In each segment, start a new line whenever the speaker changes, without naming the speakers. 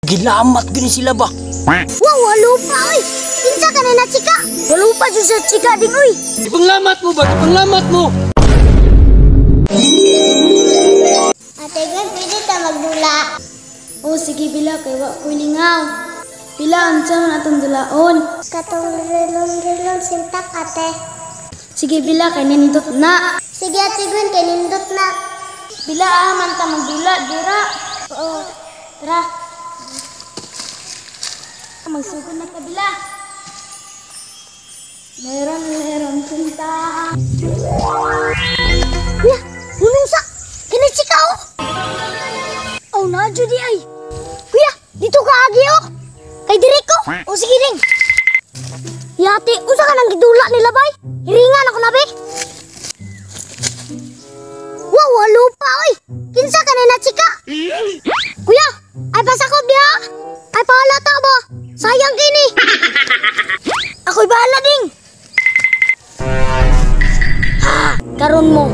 Gilamat gini sila ba?
Wow, walupa oy. Kinsa ka na chika? Walupa jud sa chika ding oy.
Ipanglamat mo ba? Ipanglamat mo.
Ate gan pwede ta magdula. Oh sige bila kay wa ko lingaw. Pila unsa man atong dulaon? Katong relon sintak ate. Sige bila kay nindot na. Sige ate gan kay nindot na. Bila man ta magdula dira. Oo. Tara. Magsugod na kabila. Meron cinta. Ya, hunong sa. Kini chika oh. Oh, na judi ay. Kuya, dito ka agi oh. Kay direko. O sige ring. Yati, usa ka nang gidula nila bay. Hiringan ako na be. Wow, lupa oy. Kinsa ka na chika? Kuya, ay pasakop dia. Ay pahalata ba? Sayang kini. Ako'y bahala ding. Ha, karon mo.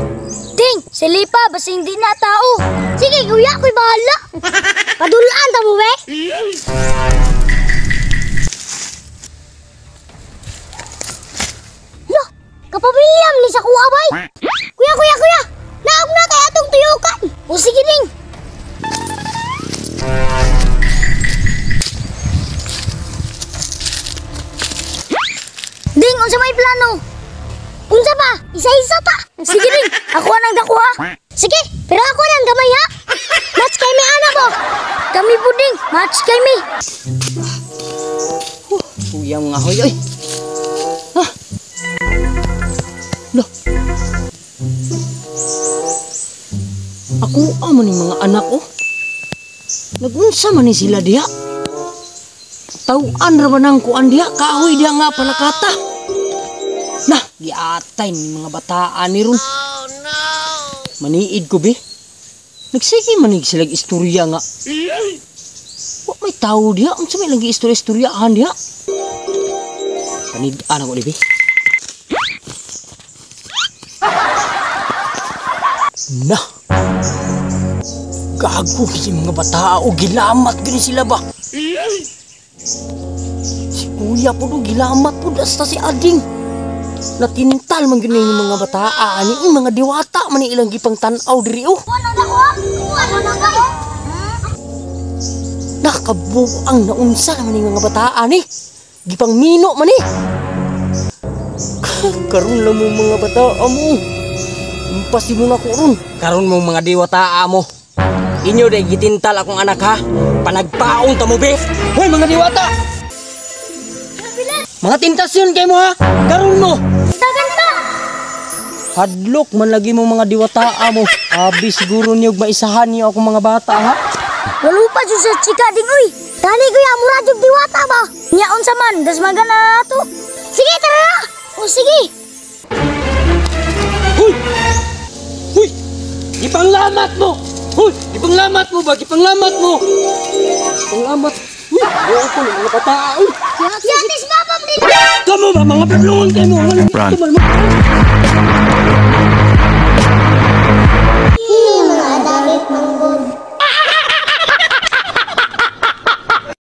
Ding, silipa basta hindi na tao. Sige kuya, ako'y bahala. Padulaan ta mo be. Lo, kapabiliam ni sa kuha bay. Kuya. Naog na kay atong tuyukan. O sige ding. Ding, unsa may plano? Unsa ba? Isa-isa ta. Sige ding, ako nang dako ha. Sige, pero ako nang gamay ha. Match kay mi ana mo. Kami puding, match kay mi.
Kuya mga hoy oy. Ha. Lo. Ako amo ni mga anak oh. Nagunsa man ni sila diha. Tauan ra ba nang kuan diha kahoy diha nga palakata. Nah, giatay ni mga bataan ni ron. Oh no. Maniid ko be. Nagsige manig sila istorya nga. Wa may tao diha, unsa may lagi istorya-istoryahan diha. Panid-an ako be. Nah. Gago gini mga batao, gilamat gini sila ba? Si kuya po do gilamat po basta si ading. Natintal man gini yung mga bataan, yung mga diwata man ilang gipang tanaw diri oh. Nakabuang naunsa man yung mga bataan gipang mino man Karon lang mo mga bataan mo. Impasi mo na ko ron. Karon mo mga diwata mo. Inyo day gitintal akong anak ha. Panagpaon ta mo be. Hoy mga diwata. Mga tintasyon kay mo ha. Karon mo.
Dagan ta.
Hadlok man lagi mo mga diwata mo. Abi siguro niyo maisahan niyo akong mga bata ha.
Walupa jud sa chika ding uy. Dali kuya mura jud diwata ba? Nya unsa man das magana to. Sige tara. O sige.
Hoy. Hoy. Ipanglamat mo. Hoy, ipanglamat mo ba? Ipanglamat mo. Ipanglamat. Hoy, ako ng mga bataan.
Yatis babam din.
Kamu ba mga peblungan kayo mo?